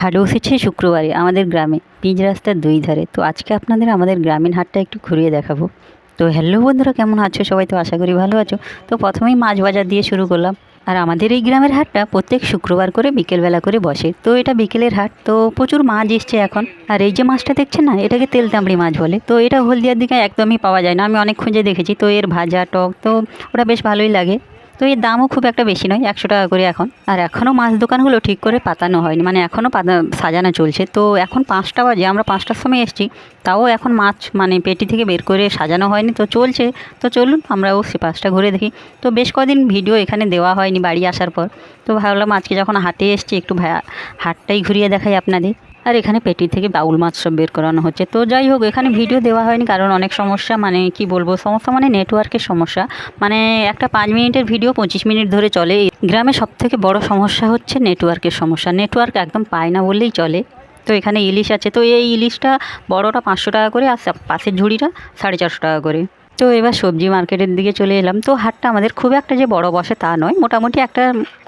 হাট বসেছে শুক্রবারে আমাদের গ্রামে, পিচ রাস্তার দুই ধারে। তো আজকে আপনাদের আমাদের গ্রামীণ হাটটা একটু ঘুরিয়ে দেখাবো। তো হ্যালো বন্ধুরা, কেমন আছো সবাই? তো আশা করি ভালো আছো। তো প্রথমেই মাছ বাজার দিয়ে শুরু করলাম। আর আমাদের এই গ্রামের হাটটা প্রত্যেক শুক্রবার করে বিকেলবেলা করে বসে। তো এটা বিকেলের হাট, তো প্রচুর মাছ এসছে এখন। আর এই যে মাছটা দেখছেন না, এটাকে তেলতামড়ি মাছ বলে। তো এটা হলদিয়ার দিকে একদমই পাওয়া যায় না, আমি অনেক খুঁজে দেখেছি। তো এর ভাজা টক তো ওটা বেশ ভালোই লাগে। তো এর দামও খুব একটা বেশি নয়, 100 টাকা করে এখন। আর এখনও মাছ দোকানগুলো ঠিক করে পাতানো হয়নি, মানে এখনও সাজানো চলছে। তো এখন 5টা বাজে, আমরা 5টার সময় এসেছি, তাও এখন মাছ মানে পেটি থেকে বের করে সাজানো হয়নি, তো চলছে। তো চলুন আমরাও সে পাশটা ঘুরে দেখি। তো বেশ কদিন ভিডিও এখানে দেওয়া হয়নি বাড়ি আসার পর। তো ভাবলাম আজকে যখন হাটে এসেছি একটু হাটটাই ঘুরিয়ে দেখাই আপনাদের। আর এখানে পেটি থেকে বাউল মাছ সব বের করানো হচ্ছে। তো যাই হোক, এখানে ভিডিও দেওয়া হয়নি কারণ অনেক সমস্যা, মানে কি বলবো, সমস্যা মানে নেটওয়ার্কের সমস্যা। মানে একটা 5 মিনিটের ভিডিও 25 মিনিট ধরে চলে। গ্রামে সব থেকে বড় সমস্যা হচ্ছে নেটওয়ার্কের সমস্যা, নেটওয়ার্ক একদম পায় না বললেই চলে। তো এখানে ইলিশ আছে, তো এই ইলিশটা বড়টা 500 টাকা করে, আর পাশের ঝুড়িটা 450 টাকা করে। তো এবার সবজি মার্কেটের দিকে চলে এলাম। তো হাটটা আমাদের খুব একটা যে বড় বসে তা নয়, মোটামুটি একটা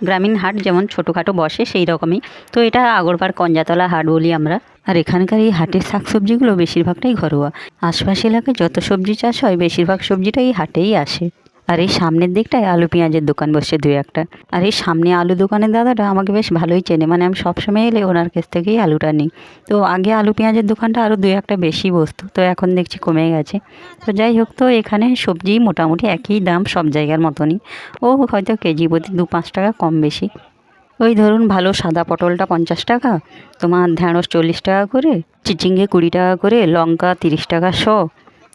গ্রামীণ হাট যেমন ছোটোখাটো বসে সেই রকমই। তো এটা আগরপাড় কঞ্জাতলা হাট বলি আমরা। আর এখানকার এই হাটের শাকসবজিগুলো বেশিরভাগটাই ঘরোয়া। আশপাশ এলাকায় যত সবজি চাষ হয় বেশিরভাগ সবজিটাই এই হাটেই আসে। আর এই সামনের দিকটায় আলু পেঁয়াজের দোকান বসছে দুই একটা। আর এই সামনে আলু দোকানের দাদাটা আমাকে বেশ ভালোই চেনে, মানে আমি সবসময় এলে ওনার কাছ থেকেই আলুটা নিই। তো আগে আলু পেঁয়াজের দোকানটা আরও দুই একটা বেশি বসতো, তো এখন দেখছি কমে গেছে। তো যাই হোক, তো এখানে সবজি মোটামুটি একই দাম সব জায়গার মতনই। ও হয়তো কেজি প্রতি 2-5 টাকা কম বেশি। ওই ধরুন ভালো সাদা পটলটা 50 টাকা, তোমার ঢ্যাঁড়স 40 টাকা করে, চিচিঙ্গে 20 টাকা করে, লঙ্কা 30 টাকা শ।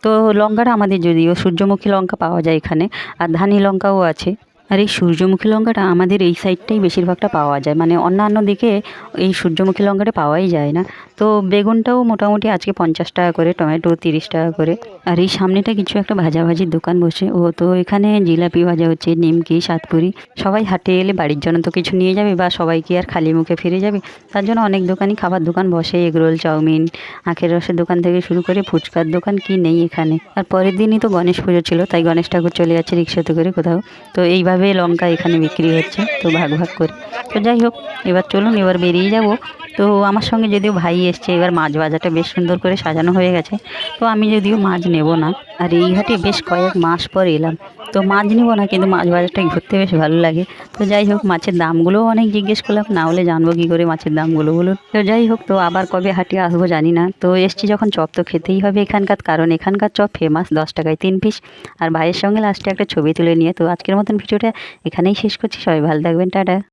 তো লঙ্কাটা আমাদের যদিও সূর্যমুখী লঙ্কা পাওয়া যায় এখানে, আর ধানি লঙ্কাও আছে। আর এই সূর্যমুখী লঙ্কাটা আমাদের এই সাইডটাই বেশিরভাগটা পাওয়া যায়, মানে অন্যান্য দিকে এই সূর্যমুখী লঙ্কাটা পাওয়াই যায় না। তো বেগুনটাও মোটামুটি আজকে 50 টাকা করে, টমেটো 30 টাকা করে। আর এই সামনেটা কিছু একটা ভাজাভাজির দোকান বসে। ও তো এখানে জিলাপি ভাজা হচ্ছে, নিমকি, সাতপুরি। সবাই হাটে এলে বাড়ির জন্য তো কিছু নিয়ে যাবে, বা সবাই কি আর খালি মুখে ফিরে যাবে, তার জন্য অনেক দোকানই খাবার দোকান বসে। এগরোল, চাউমিন, আখের রসের দোকান থেকে শুরু করে ফুচকার দোকান কি নেই এখানে। আর পরের দিনই তো গণেশ পুজো ছিল, তাই গণেশ ঠাকুর চলে যাচ্ছে রিক্সাতে করে কোথাও। তো এইভাবে লঙ্কা এখানে বিক্রি হচ্ছে, তো ভাগ ভাগ করে। তো যাই হোক, এবার চলুন এবার বেরিয়ে যাব। তো আমার সঙ্গে যদিও ভাই এসছে, এবার মাছ বাজারটা বেশ সুন্দর করে সাজানো হয়ে গেছে। তো আমি যদিও মাছ নেব না, আর এই হাটে বেশ কয়েক মাস পর এলাম। তো মাছ নিব না, কিন্তু মাছ বাজারটা ঘুরতে বেশ ভালো লাগে। তো যাই হোক, মাছের দামগুলোও অনেক জিজ্ঞেস করলাম, না হলে জানবো কী করে মাছের দামগুলো বলুন। তো যাই হোক, তো আবার কবে হাটে আসবো জানি না। তো এসছি যখন চপ তো খেতেই হবে এখানকার, কারণ এখানকার চপ ফেমাস, 10 টাকায় 3 পিস। আর ভাইয়ের সঙ্গে লাস্টে একটা ছবি তুলে নিয়ে, তো আজকের মতন ভিডিওটা এখানেই শেষ করছি। সবাই ভালো থাকবেন, টাটা।